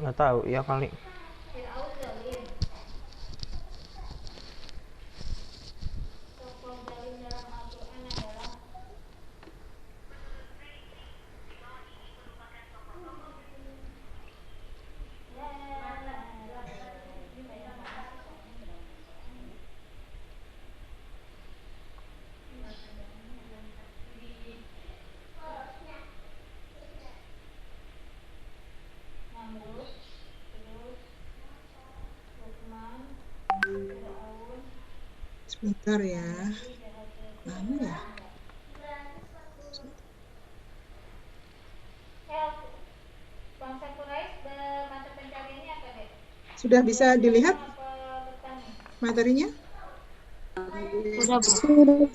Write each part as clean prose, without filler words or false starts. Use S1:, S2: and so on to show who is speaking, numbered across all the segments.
S1: Nggak tahu ya kali.
S2: Sebentar ya. Mana ya? Sudah bisa dilihat materinya?
S3: Sudah, Bu.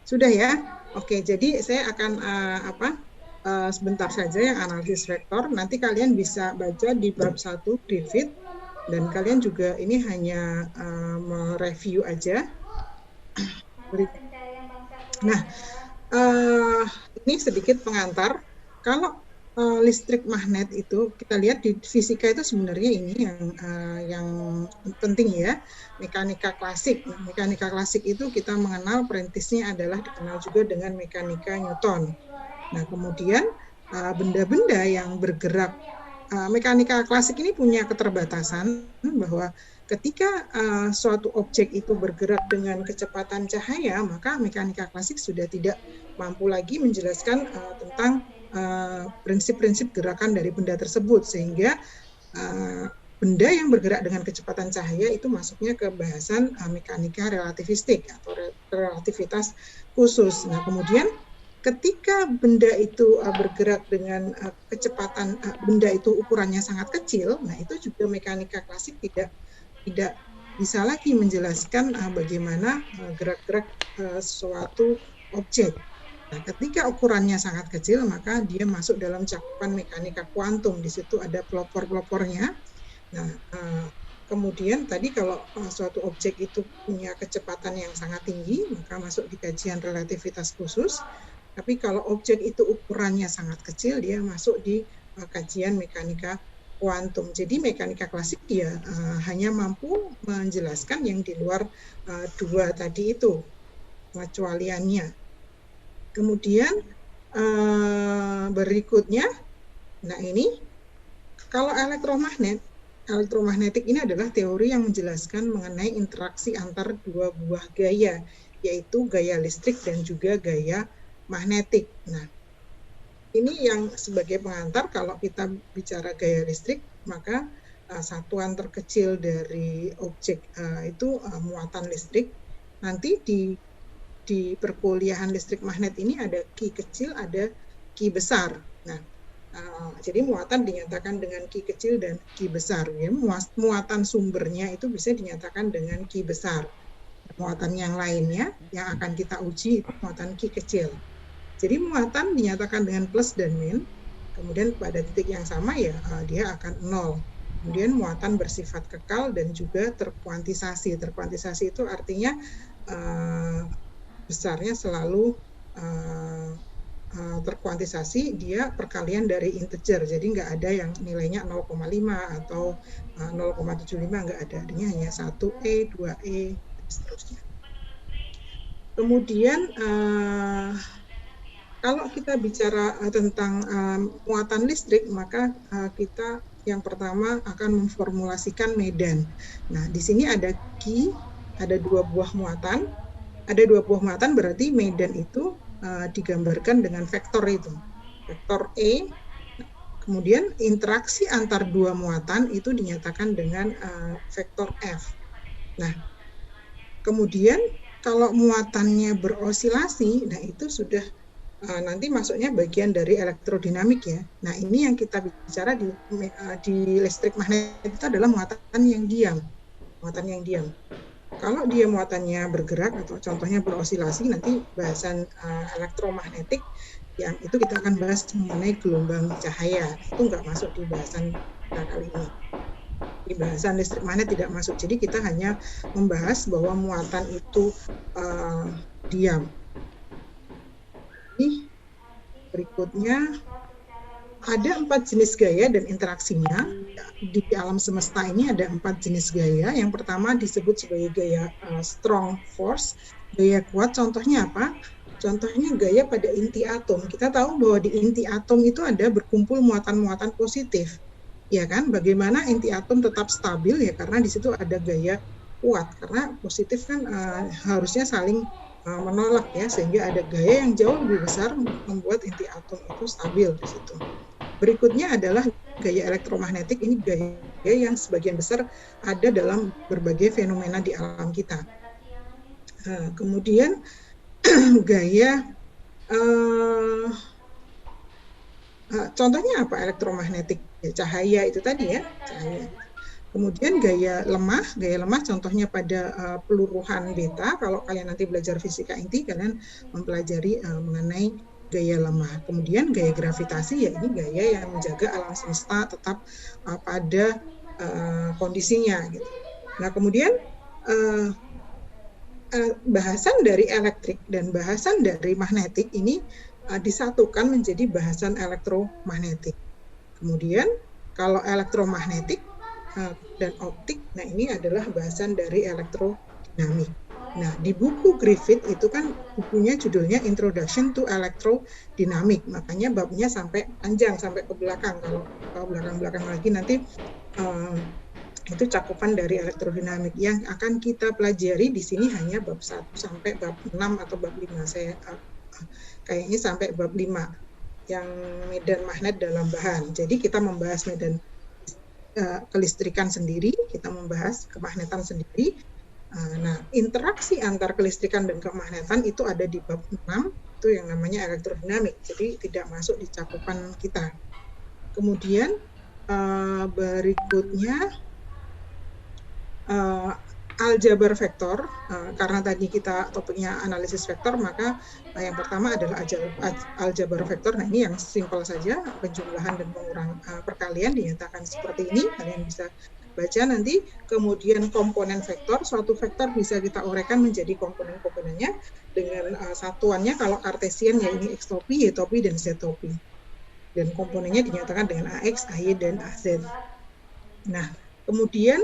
S2: Sudah ya? Oke, jadi saya akan sebentar saja yang analisis vektor. Nanti kalian bisa baca di bab 1 Griffith, dan kalian juga ini hanya mereview aja. Nah, ini sedikit pengantar. Kalau listrik magnet itu kita lihat di fisika itu sebenarnya ini yang penting ya, mekanika klasik. Nah, mekanika klasik itu kita mengenal perintisnya adalah dikenal juga dengan mekanika Newton. Nah, kemudian benda-benda yang bergerak, mekanika klasik ini punya keterbatasan bahwa ketika suatu objek itu bergerak dengan kecepatan cahaya, maka mekanika klasik sudah tidak mampu lagi menjelaskan tentang prinsip-prinsip gerakan dari benda tersebut, sehingga benda yang bergerak dengan kecepatan cahaya itu masuknya ke bahasan mekanika relativistik atau relativitas khusus. Nah, kemudian ketika benda itu bergerak dengan kecepatan, benda itu ukurannya sangat kecil, nah itu juga mekanika klasik tidak bisa lagi menjelaskan bagaimana gerak-gerak suatu objek. Nah, ketika ukurannya sangat kecil, maka dia masuk dalam cakupan mekanika kuantum. Di situ ada pelopor-pelopornya. Nah, kemudian tadi kalau suatu objek itu punya kecepatan yang sangat tinggi, maka masuk di kajian relativitas khusus. Tapi kalau objek itu ukurannya sangat kecil, dia masuk di kajian mekanika kuantum. Jadi mekanika klasik ya hanya mampu menjelaskan yang di luar dua tadi itu, pengecualiannya. Kemudian berikutnya, nah ini kalau elektromagnetik ini adalah teori yang menjelaskan mengenai interaksi antar dua buah gaya, yaitu gaya listrik dan juga gaya magnetik. Nah, ini yang sebagai pengantar kalau kita bicara gaya listrik, maka satuan terkecil dari objek itu muatan listrik. Nanti di perkuliahan listrik magnet ini ada Q kecil, ada Q besar. Nah, jadi muatan dinyatakan dengan Q kecil dan Q besar. Ya, muatan sumbernya itu bisa dinyatakan dengan Q besar. Muatan yang lainnya yang akan kita uji itu muatan Q kecil. Jadi muatan dinyatakan dengan plus dan min. Kemudian pada titik yang sama ya dia akan 0. Kemudian muatan bersifat kekal dan juga terkuantisasi. Terkuantisasi itu artinya besarnya selalu terkuantisasi, dia perkalian dari integer, jadi nggak ada yang nilainya 0,5 atau 0,75, nggak ada, adanya hanya 1E, 2E, dan seterusnya. Kemudian kalau kita bicara tentang muatan listrik, maka kita yang pertama akan memformulasikan medan. Nah, di sini ada Q, ada dua buah muatan. Ada dua buah muatan berarti medan itu digambarkan dengan vektor itu. Vektor E, kemudian interaksi antar dua muatan itu dinyatakan dengan vektor F. Nah, kemudian kalau muatannya berosilasi, nah itu sudah nanti masuknya bagian dari elektrodinamik ya. Nah, ini yang kita bicara di listrik magnet itu adalah muatan yang diam. Muatan yang diam. Kalau dia muatannya bergerak atau contohnya berosilasi, nanti bahasan elektromagnetik yang itu kita akan bahas mengenai gelombang cahaya. Itu nggak masuk di bahasan kita kali ini. Di bahasan listrik magnet tidak masuk. Jadi kita hanya membahas bahwa muatan itu diam. Ini berikutnya ada 4 jenis gaya dan interaksinya. di alam semesta ini ada 4 jenis gaya. Yang pertama disebut sebagai gaya strong force, gaya kuat. Contohnya apa? Contohnya gaya pada inti atom. Kita tahu bahwa di inti atom itu ada berkumpul muatan-muatan positif. Ya kan? Bagaimana inti atom tetap stabil ya, karena di situ ada gaya kuat. Karena positif kan harusnya saling menolak ya, sehingga ada gaya yang jauh lebih besar membuat inti atom itu stabil di situ. Berikutnya adalah gaya elektromagnetik. Ini gaya yang sebagian besar ada dalam berbagai fenomena di alam kita. Kemudian gaya contohnya apa? Elektromagnetik, cahaya itu tadi ya, cahaya. Kemudian gaya lemah contohnya pada peluruhan beta. Kalau kalian nanti belajar fisika inti, kalian mempelajari mengenai gaya lemah. Kemudian gaya gravitasi, ya ini gaya yang menjaga alam semesta tetap pada kondisinya gitu. Nah, kemudian bahasan dari elektrik dan bahasan dari magnetik ini disatukan menjadi bahasan elektromagnetik. Kemudian kalau elektromagnetik dan optik, nah ini adalah bahasan dari elektrodinamik. Nah, di buku Griffith itu kan bukunya judulnya Introduction to Electrodynamics, makanya babnya sampai panjang, sampai ke belakang. Kalau belakang-belakang lagi nanti itu cakupan dari elektrodinamik. Yang akan kita pelajari di sini hanya bab 1 sampai bab 6 atau bab 5. Saya kayaknya sampai bab 5 yang medan magnet dalam bahan. Jadi kita membahas medan kelistrikan sendiri, kita membahas kemagnetan sendiri. Nah, interaksi antar kelistrikan dan kemagnetan itu ada di bab 6, itu yang namanya elektrodinamik. Jadi tidak masuk di cakupan kita. Kemudian berikutnya aljabar vektor. Karena tadi kita topiknya analisis vektor, maka yang pertama adalah aljabar vektor. Nah, ini yang simpel saja, penjumlahan dan pengurangan perkalian dinyatakan seperti ini. Kalian bisa baca nanti. Kemudian komponen vektor, suatu vektor bisa kita uraikan menjadi komponen-komponennya dengan satuannya. Kalau kartesian ya ini x topi, y topi, dan z topi. Dan komponennya dinyatakan dengan ax, ay, dan az. Nah, kemudian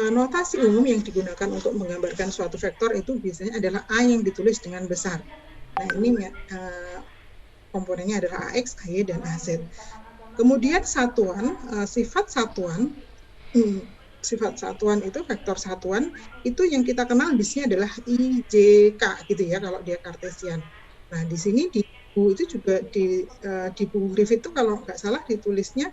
S2: notasi umum yang digunakan untuk menggambarkan suatu vektor itu biasanya adalah A yang ditulis dengan besar. Nah, ini komponennya adalah AX, AY, dan AZ. Kemudian satuan, sifat satuan itu, vektor satuan, itu yang kita kenal biasanya adalah I, J, K gitu ya, kalau dia kartesian. Nah, di sini di buku itu juga di buku Griffith itu kalau nggak salah ditulisnya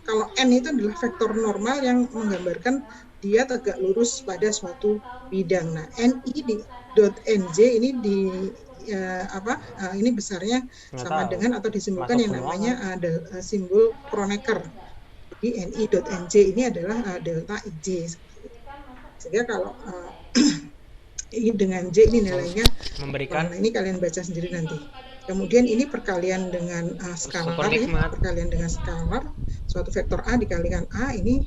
S2: kalau N itu adalah vektor normal yang menggambarkan dia tegak lurus pada suatu bidang. Nah, NI.NJ ini ini besarnya sama dengan atau disimbolkan yang namanya simbol Kronecker. Jadi NI.NJ ini adalah delta IJ. Sehingga kalau I dengan J ini nilainya memberikan, ini kalian baca sendiri nanti. Kemudian ini perkalian dengan skalar, perkalian dengan skalar, suatu vektor A dikalikan A, ini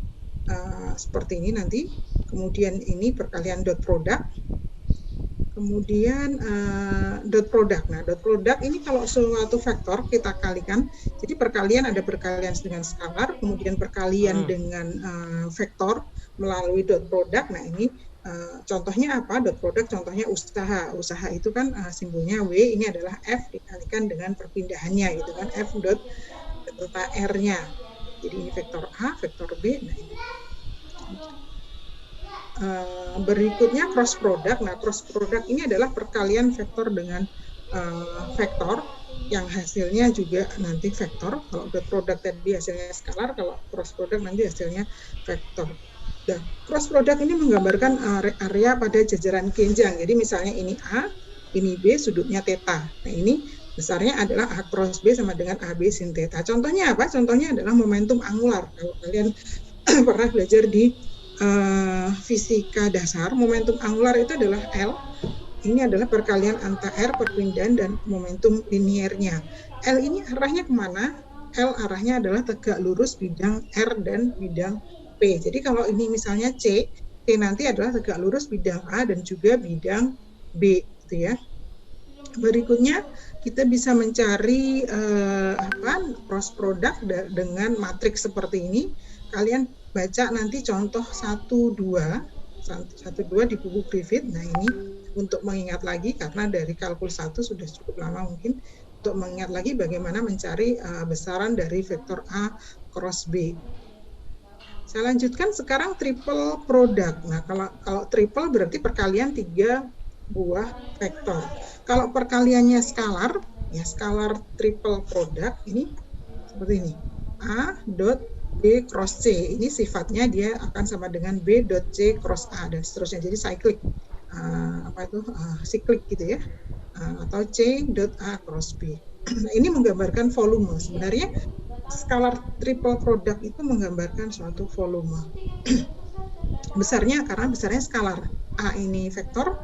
S2: seperti ini nanti. Kemudian ini perkalian dot product. Kemudian dot product. Nah, dot product ini kalau suatu vektor kita kalikan, jadi perkalian ada perkalian dengan skalar, kemudian perkalian dengan vektor melalui dot product. Nah, ini contohnya apa? Dot product contohnya usaha. Usaha itu kan simbolnya W, ini adalah F dikalikan dengan perpindahannya gitu kan, F dot delta R-nya. Jadi ini vektor A, vektor B. Nah, ini. Berikutnya cross product. Nah, cross product ini adalah perkalian vektor dengan vektor yang hasilnya juga nanti vektor. Kalau dot product tadi hasilnya skalar, kalau cross product nanti hasilnya vektor. Dan cross product ini menggambarkan area pada jajaran kenjang. Jadi misalnya ini A, ini B, sudutnya theta. Nah, ini besarnya adalah A cross B sama dengan AB sin theta. Contohnya apa? Contohnya adalah momentum angular. Kalau kalian pernah belajar di fisika dasar, momentum angular itu adalah L. Ini adalah perkalian antara R, perpindahan, dan momentum linearnya. L ini arahnya kemana? L arahnya adalah tegak lurus bidang R dan bidang P. Jadi kalau ini misalnya C nanti adalah tegak lurus bidang A dan juga bidang B, gitu ya. Berikutnya kita bisa mencari cross product dengan matriks seperti ini. Kalian baca nanti contoh 1, 2 di buku Griffith. Nah ini untuk mengingat lagi karena dari kalkulus 1 sudah cukup lama mungkin untuk mengingat lagi bagaimana mencari besaran dari vektor A cross B. Saya lanjutkan sekarang triple product. Nah, kalau triple berarti perkalian 3 buah vektor. Kalau perkaliannya skalar, ya skalar triple product ini seperti ini. A dot B cross C. Ini sifatnya dia akan sama dengan B dot C cross A dan seterusnya. Jadi cyclic. Cyclic gitu ya. Atau C dot A cross B. Nah, ini menggambarkan volume. Sebenarnya skalar triple product itu menggambarkan suatu volume. Karena besarnya skalar. A ini vektor,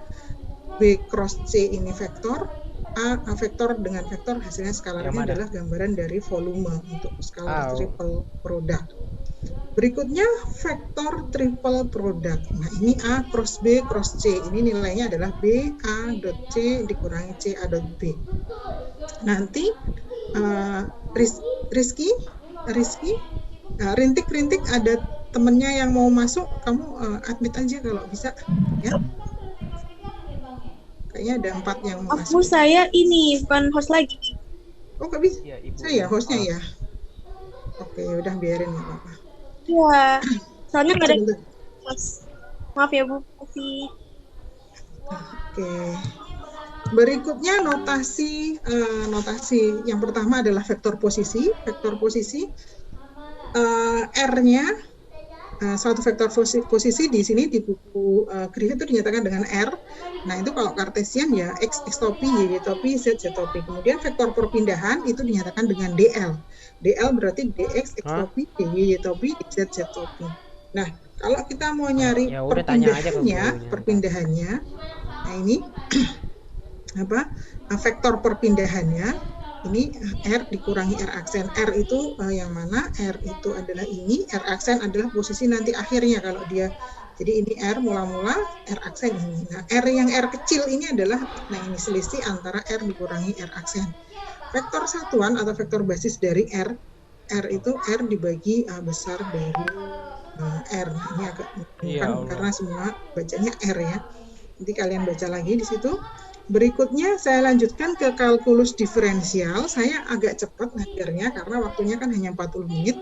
S2: B cross C ini vektor, A vektor dengan vektor hasilnya skalarnya adalah gambaran dari volume untuk skalar triple product. Berikutnya vektor triple product. Nah ini A cross B cross C. Ini nilainya adalah B A dot C dikurangi C A dot B. Nanti Rizky, rintik ada temennya yang mau masuk, kamu admit aja kalau bisa, ya. Kayaknya ada 4 yang mau masuk.
S3: Saya ini bukan host lagi.
S2: Oh, nggak bisa? Ya, saya hostnya ya. Oke, udah biarin nggak apa-apa.
S3: Iya, soalnya nggak ada host. Maaf ya Bu.
S2: Oke. Berikutnya notasi yang pertama adalah vektor posisi. Vektor posisi R-nya suatu vektor posisi di sini di buku Griffith itu dinyatakan dengan R. Nah itu kalau Cartesian ya X topi, Y topi, Z topi. Kemudian vektor perpindahan itu dinyatakan dengan DL. DL berarti DX X topi, DY topi, Z topi. Nah kalau kita mau nyari perpindahannya, nah ini vektor perpindahannya ini R dikurangi R aksen. R itu yang mana? R itu adalah ini, R aksen adalah posisi nanti akhirnya kalau dia. Jadi ini R mula-mula, R aksen ini. Nah, R yang R kecil ini adalah, nah ini selisih antara R dikurangi R aksen. Vektor satuan atau vektor basis dari R itu R dibagi besar dari R. Ini agak bukan karena semua bacanya R ya. Nanti kalian baca lagi di situ. Berikutnya saya lanjutkan ke kalkulus diferensial. Saya agak cepat ngajarnya karena waktunya kan hanya 40 menit.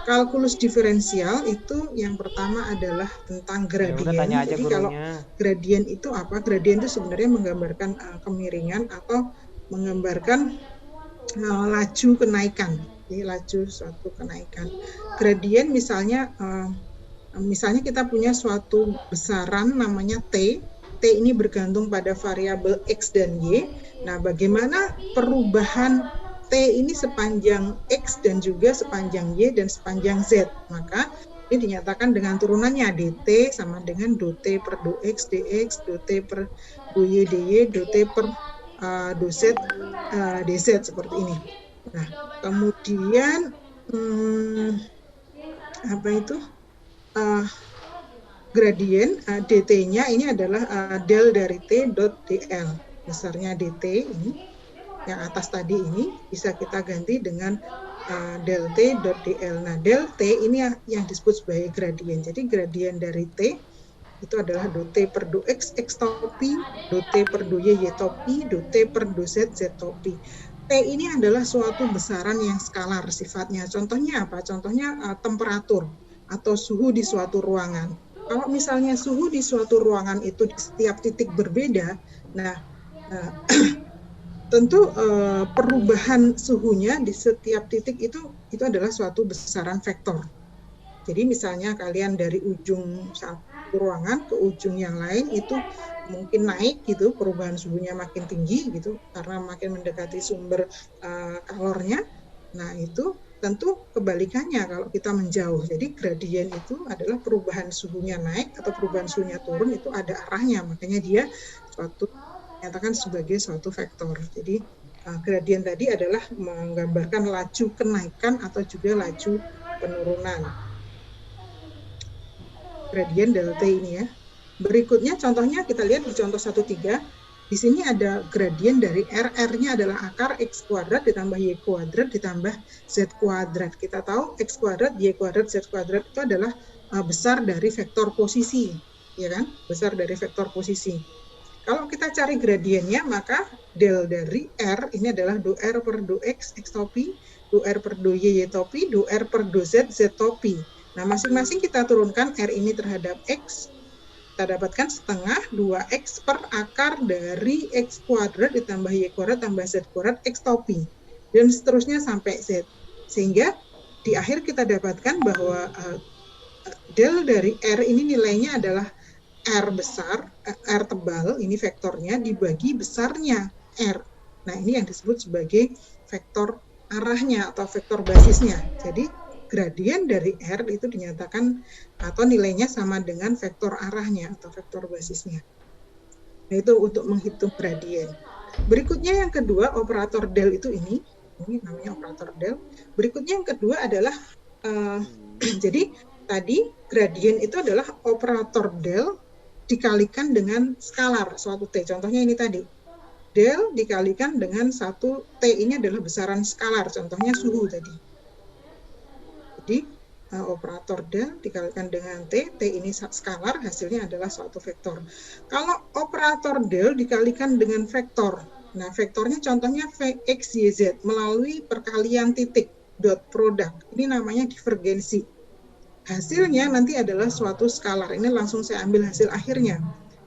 S2: Kalkulus diferensial itu yang pertama adalah tentang gradien. Jadi kalau gradien itu apa? Gradien itu sebenarnya menggambarkan kemiringan atau menggambarkan laju kenaikan. Jadi laju suatu kenaikan. Gradien misalnya kita punya suatu besaran namanya T. T ini bergantung pada variabel X dan Y. Nah, bagaimana perubahan T ini sepanjang X dan juga sepanjang Y dan sepanjang Z? Maka ini dinyatakan dengan turunannya dt sama dengan dot per dx dx, dot per dy dy, dot per dz dz seperti ini. Nah, kemudian gradien dt-nya ini adalah del dari t dot dl. Besarnya dt ini yang atas tadi ini bisa kita ganti dengan del t dot dl. Nah, del t ini yang disebut sebagai gradien. Jadi gradien dari t itu adalah dot per do x x topi, dot per do y topi, dot per do z z topi. T ini adalah suatu besaran yang skalar sifatnya. Contohnya apa? Contohnya temperatur atau suhu di suatu ruangan. Kalau misalnya suhu di suatu ruangan itu di setiap titik berbeda, nah tentu perubahan suhunya di setiap titik itu adalah suatu besaran vektor. Jadi misalnya kalian dari ujung satu ruangan ke ujung yang lain itu mungkin naik gitu, perubahan suhunya makin tinggi gitu karena makin mendekati sumber kalornya. Nah itu tentu kebalikannya kalau kita menjauh. Jadi gradien itu adalah perubahan suhunya naik atau perubahan suhunya turun itu ada arahnya. Makanya dia dinyatakan sebagai suatu vektor. Jadi gradien tadi adalah menggambarkan laju kenaikan atau juga laju penurunan. Gradien delta ini ya. Berikutnya contohnya kita lihat di contoh 1.3. Di sini ada gradien dari R, R-nya adalah akar X kuadrat ditambah Y kuadrat ditambah Z kuadrat. Kita tahu X kuadrat, Y kuadrat, Z kuadrat itu adalah besar dari vektor posisi, ya kan? Besar dari vektor posisi. Kalau kita cari gradiennya, maka del dari R ini adalah do R per do X, X topi, do R per do Y, Y topi, do R per do Z, Z topi. Nah, masing-masing kita turunkan R ini terhadap X, kita dapatkan setengah 2x per akar dari x kuadrat ditambah y kuadrat tambah z kuadrat x topi. Dan seterusnya sampai z. Sehingga di akhir kita dapatkan bahwa del dari R ini nilainya adalah R besar, R tebal, ini vektornya, dibagi besarnya R. Nah, ini yang disebut sebagai vektor arahnya atau vektor basisnya. Jadi, gradien dari R itu dinyatakan atau nilainya sama dengan vektor arahnya atau vektor basisnya. Nah, itu untuk menghitung gradien. Berikutnya yang kedua, operator del itu ini namanya operator del. Berikutnya yang kedua adalah, jadi tadi gradien itu adalah operator del dikalikan dengan skalar suatu T. Contohnya ini tadi. Del dikalikan dengan satu T ini adalah besaran skalar. Contohnya suhu tadi. Jadi operator del dikalikan dengan T, T ini skalar, hasilnya adalah suatu vektor. Kalau operator del dikalikan dengan vektor, nah vektornya contohnya Vx, Y, Z melalui perkalian titik, dot product. Ini namanya divergensi. Hasilnya nanti adalah suatu skalar. Ini langsung saya ambil hasil akhirnya.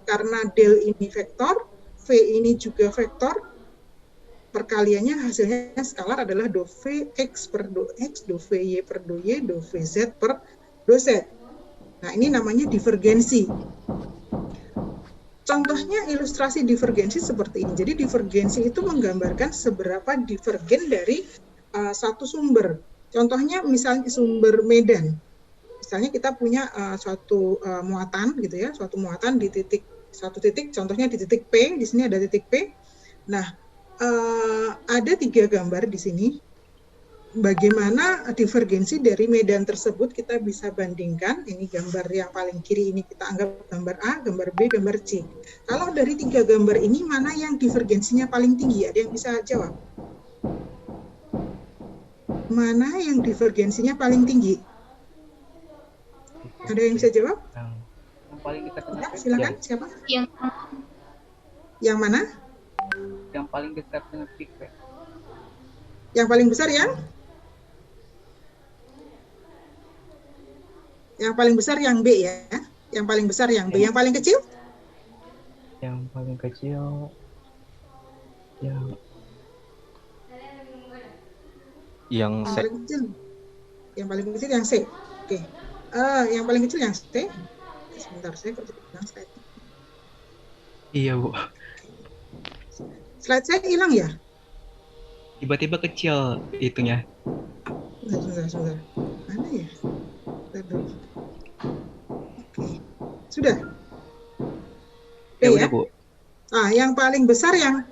S2: Karena del ini vektor, V ini juga vektor, perkaliannya hasilnya skalar adalah do Vx per do X, do Vy per do Y, do Vz per do Z. Nah, ini namanya divergensi. Contohnya ilustrasi divergensi seperti ini. Jadi divergensi itu menggambarkan seberapa divergen dari satu sumber. Contohnya misalnya sumber medan. Misalnya kita punya suatu muatan gitu ya, suatu muatan di satu titik, contohnya di titik P, di sini ada titik P. Nah, ada 3 gambar di sini. Bagaimana divergensi dari medan tersebut kita bisa bandingkan. Ini gambar yang paling kiri ini kita anggap gambar A, gambar B, gambar C. Kalau dari 3 gambar ini mana yang divergensinya paling tinggi? Ada yang bisa jawab? Mana yang divergensinya paling tinggi? Ada yang bisa jawab?
S1: Yang paling dekat dengan
S2: ya, silakan. Siapa? Yang mana?
S1: Yang paling dekat dengan Big Bang.
S2: Yang paling besar yang? Yang paling besar yang B ya. Yang paling besar yang B. Yang paling kecil?
S1: Yang paling kecil
S4: yang C.
S2: Paling kecil. Yang paling kecil yang C. Oke. Yang paling kecil yang C. Sebentar, saya kok jadi bilang slide.
S4: Iya, Bu.
S2: Slide saya hilang ya?
S4: Tiba-tiba kecil itunya.
S2: Sebentar. Mana ya? Oke. Sudah?
S4: Ya,
S2: B
S4: udah,
S2: ya?
S4: Bu.
S2: Yang paling besar yang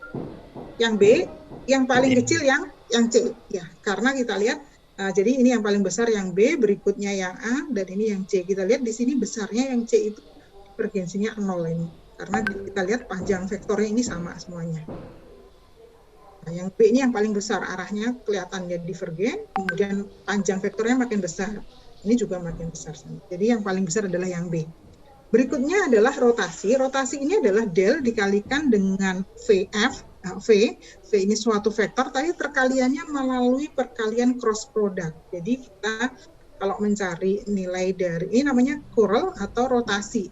S2: B, yang paling kecil yang C. Ya, karena kita lihat, jadi ini yang paling besar yang B, berikutnya yang A, dan ini yang C. Kita lihat di sini besarnya yang C itu divergensinya 0 ini. Karena kita lihat panjang vektornya ini sama semuanya. Nah, yang B ini yang paling besar, arahnya kelihatannya divergen, kemudian panjang vektornya makin besar. Ini juga makin besar. Jadi yang paling besar adalah yang B. Berikutnya adalah rotasi. Rotasi ini adalah del dikalikan dengan VF. V ini suatu vektor, tapi perkaliannya melalui perkalian cross product. Jadi kita kalau mencari nilai dari, ini namanya curl atau rotasi.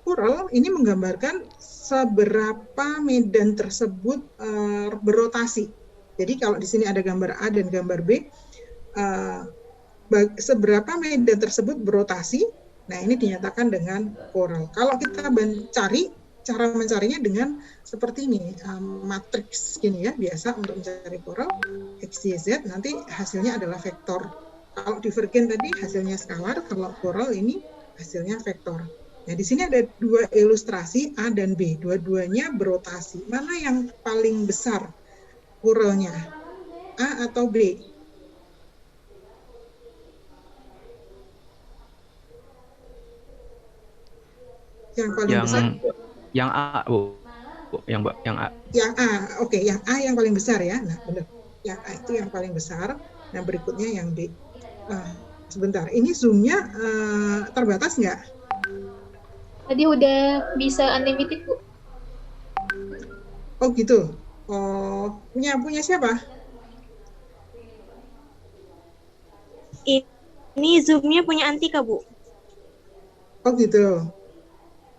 S2: Curl ini menggambarkan seberapa medan tersebut berotasi. Jadi kalau di sini ada gambar A dan gambar B, seberapa medan tersebut berotasi. Nah, ini dinyatakan dengan curl. Kalau kita cari, cara mencarinya dengan seperti ini, matriks gini ya, biasa untuk mencari curl, X, Y, Z, nanti hasilnya adalah vektor. Kalau divergen tadi hasilnya skalar, kalau curl ini hasilnya vektor. Nah, di sini ada 2 ilustrasi A dan B, dua-duanya berotasi. Mana yang paling besar curlnya, A atau B? Yang paling besar?
S4: Yang A, Bu. Bu. Yang A.
S2: Yang A, oke, yang A yang paling besar ya. Nah, benar. Yang A itu yang paling besar. Yang berikutnya yang B. Sebentar, ini zoom-nya terbatas nggak?
S5: Tadi udah bisa unlimited, Bu.
S2: Oh gitu. Oh, punya siapa?
S3: Ini Zoom-nya punya Antika, Bu.
S2: Oh gitu.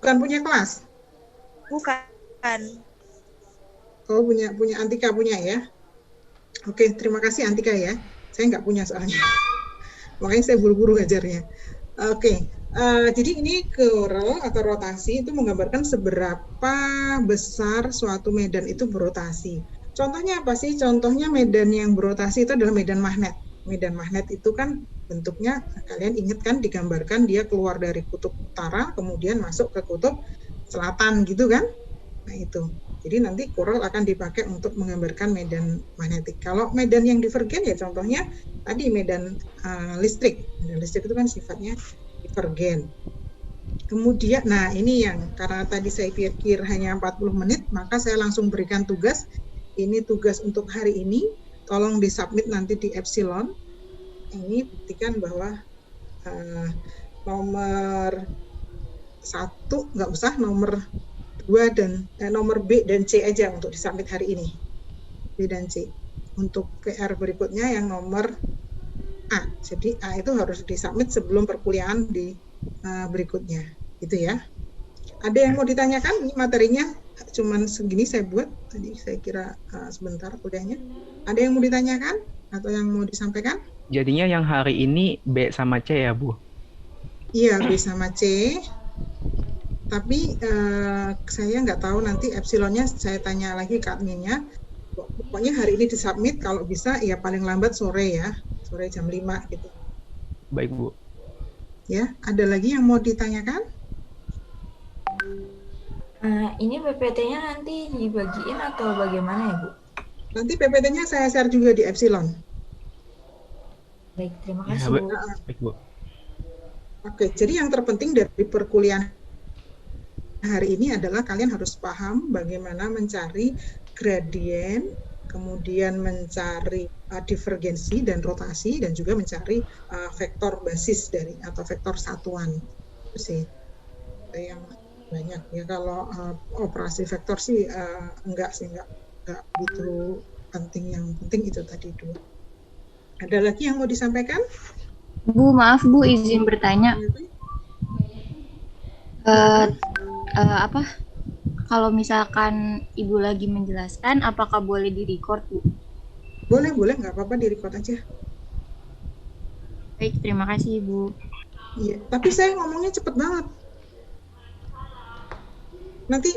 S2: Bukan punya kelas?
S3: Bukan.
S2: Oh, punya Antika punya ya. Oke, terima kasih Antika ya. Saya nggak punya soalnya. Makanya saya buru-buru ngajarnya. Oke, jadi ini curl atau rotasi itu menggambarkan seberapa besar suatu medan itu berotasi. Contohnya apa sih? Contohnya medan yang berotasi itu adalah medan magnet. Medan magnet itu kan bentuknya, kalian ingat kan, digambarkan dia keluar dari kutub utara, kemudian masuk ke kutub selatan gitu kan? Nah itu. Jadi nanti curl akan dipakai untuk menggambarkan medan magnetik. Kalau medan yang divergen ya contohnya tadi medan listrik. Medan listrik itu kan sifatnya divergen. Kemudian, nah ini yang karena tadi saya pikir hanya 40 menit, maka saya langsung berikan tugas. Ini tugas untuk hari ini. Tolong disubmit nanti di Epsilon. Ini buktikan bahwa nomor 1 nggak usah, nomor 2 dan nomor B dan C aja untuk disubmit hari ini. B dan C. Untuk PR berikutnya yang nomor A. Jadi A itu harus disubmit sebelum perkuliahan di berikutnya. Gitu ya. Ada yang mau ditanyakan? Ini materinya cuman segini saya buat. Tadi saya kira sebentar kuliahnya. Ada yang mau ditanyakan atau yang mau disampaikan?
S4: Jadinya yang hari ini B sama C ya, Bu?
S2: Iya, B sama C. Tapi saya nggak tahu nanti epsilonnya saya tanya lagi ke adminnya. Pokoknya hari ini disubmit, kalau bisa ya paling lambat sore ya. Sore jam 5 gitu.
S4: Baik, Bu.
S2: Ya, ada lagi yang mau ditanyakan?
S6: Ini PPT-nya nanti dibagiin atau bagaimana ya, Bu?
S2: Nanti PPT-nya saya share juga di Epsilon.
S6: Baik, terima
S4: Ya,
S6: kasih, Bu.
S4: baik, Bu.
S2: Oke, jadi yang terpenting dari perkuliahan hari ini adalah kalian harus paham bagaimana mencari gradien, kemudian mencari divergensi dan rotasi, dan juga mencari vektor basis dari atau vektor satuan. Itu sih yang banyak ya. Kalau operasi vektor sih enggak begitu penting. Yang penting itu tadi dua. Ada lagi yang mau disampaikan?
S7: Bu, maaf Bu, izin bertanya. Kalau misalkan Ibu lagi menjelaskan, apakah boleh di-record, Bu?
S2: Boleh, nggak apa-apa, di-record aja.
S7: Baik, terima kasih, Bu.
S2: Iya, tapi saya ngomongnya cepet banget. Nanti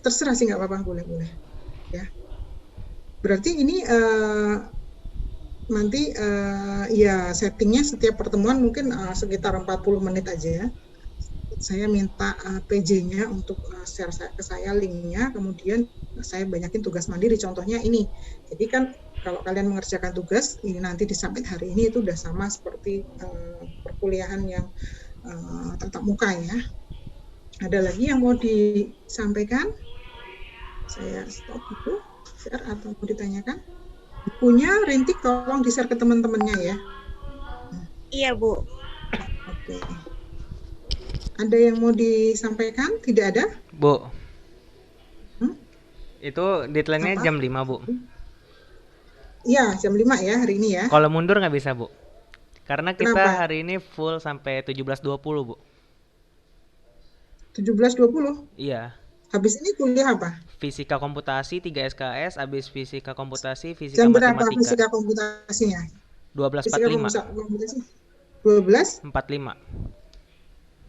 S2: terserah sih, nggak apa-apa, boleh. Ya. Berarti ini nanti ya settingnya setiap pertemuan mungkin sekitar 40 menit aja ya. Saya minta PJ-nya untuk share ke saya linknya, kemudian saya banyakin tugas mandiri. Contohnya ini. Jadi kan kalau kalian mengerjakan tugas ini nanti disubmit hari ini itu udah sama seperti perkuliahan yang tatap muka ya. Ada lagi yang mau disampaikan? Saya stop dulu, share atau mau ditanyakan? Bukunya Rintik tolong di-share ke teman-temannya ya.
S3: Iya, Bu.
S2: Oke. Ada yang mau disampaikan? Tidak ada?
S8: Bu. Itu deadline-nya
S2: Apa?
S8: jam 5, Bu.
S2: Iya, jam 5 ya hari ini ya.
S8: Kalau mundur nggak bisa, Bu. Karena kita
S2: Kenapa?
S8: hari ini full sampai 17.20, Bu.
S2: 17.20?
S8: Iya.
S2: Habis ini kuliah apa?
S8: Fisika komputasi 3 SKS, habis fisika komputasi, fisika
S2: Jam berapa
S8: matematika.
S2: fisika komputasinya? Fisika
S8: 12.45.
S2: komputasi 12?
S8: 45.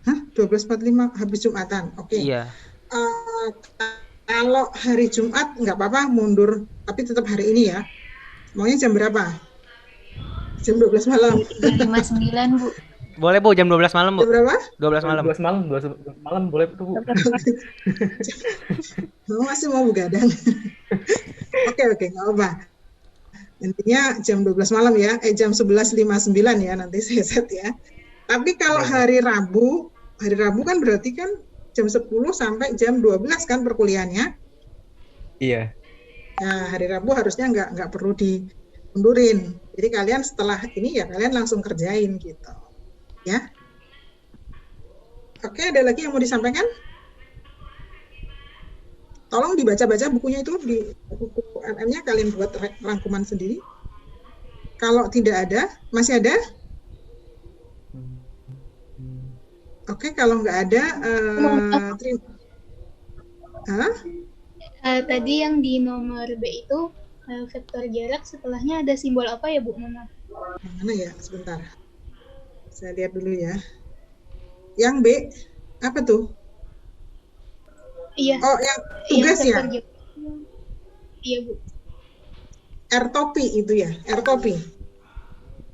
S2: Hah? 12.45 habis Jumatan? Oke.
S8: Iya.
S2: Kalau hari Jumat nggak apa-apa mundur, tapi tetap hari ini ya. Maunya jam berapa? Jam 12 malam.
S7: 59, Bu.
S8: Boleh, Bu, jam 12 malam, Bu.
S2: Jam berapa?
S8: 12 malam.
S1: 12 malam boleh tuh, Bu.
S2: Masih mau begadang. Oke, nggak apa. Intinya jam 12 malam ya, jam 11.59 ya nanti saya set ya. Tapi kalau hari Rabu kan berarti kan jam 10 sampai jam 12 kan perkuliahannya.
S4: Iya.
S2: Nah, hari Rabu harusnya nggak perlu dimundurin. Jadi kalian setelah ini ya kalian langsung kerjain gitu. Ya. Oke, ada lagi yang mau disampaikan? Tolong dibaca-baca bukunya itu, di buku RM-nya kalian buat rangkuman sendiri. Kalau tidak ada, masih ada? Oke, kalau nggak ada,
S5: Tadi yang di nomor B itu vektor jarak setelahnya ada simbol apa ya Bu? Mama?
S2: Yang mana ya? Sebentar. Saya lihat dulu ya. Yang B, apa tuh?
S5: Iya.
S2: Oh, yang tugas ya?
S5: vektor jarak. Iya Bu.
S2: R topi itu ya, R topi.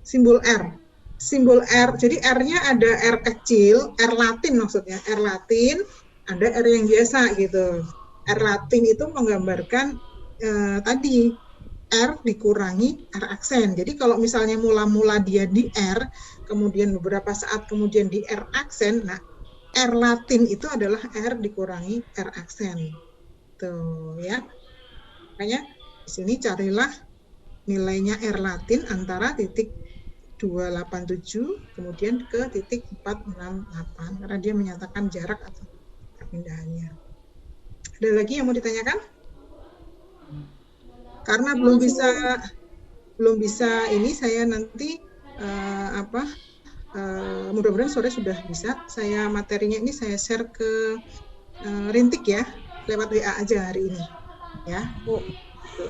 S2: Simbol R. Simbol R, jadi R-nya ada R kecil, R Latin maksudnya, R Latin, ada R yang biasa gitu. R Latin itu menggambarkan tadi R dikurangi R aksen. Jadi kalau misalnya mula-mula dia di R, kemudian beberapa saat kemudian di R aksen, nah R Latin itu adalah R dikurangi R aksen. Tuh ya. Makanya di sini carilah nilainya R Latin antara titik 287 kemudian ke titik 468 karena dia menyatakan jarak atau perpindahannya. Ada lagi yang mau ditanyakan? Karena belum bisa ini saya nanti mudah-mudahan sore sudah bisa. Saya materinya ini saya share ke Rintik ya, lewat WA aja hari ini. Ya.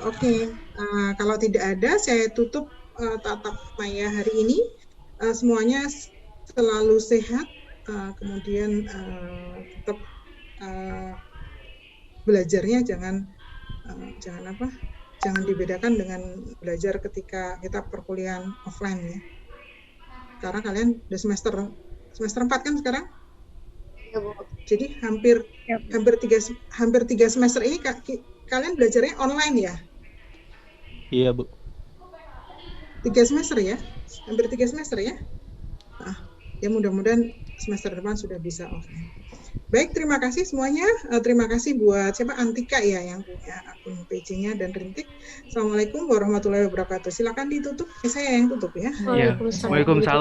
S2: Oke. Kalau tidak ada saya tutup tatap maya hari ini. Semuanya selalu sehat, kemudian tetap belajarnya jangan dibedakan dengan belajar ketika kita perkuliahan offline ya. Karena kalian udah semester 4 kan sekarang?
S7: Ya, Bu.
S2: Jadi hampir 3 semester ini kalian belajarnya online ya?
S8: Iya, Bu.
S2: 3 semester ya? Hampir 3 semester ya? Ya mudah-mudahan semester depan sudah bisa offline. Baik, terima kasih semuanya. Terima kasih buat siapa Antika ya yang punya akun PJ-nya dan Rintik. Assalamualaikum warahmatullahi wabarakatuh. Silakan ditutup. Saya yang tutup ya.
S4: Iya. Waalaikumsalam.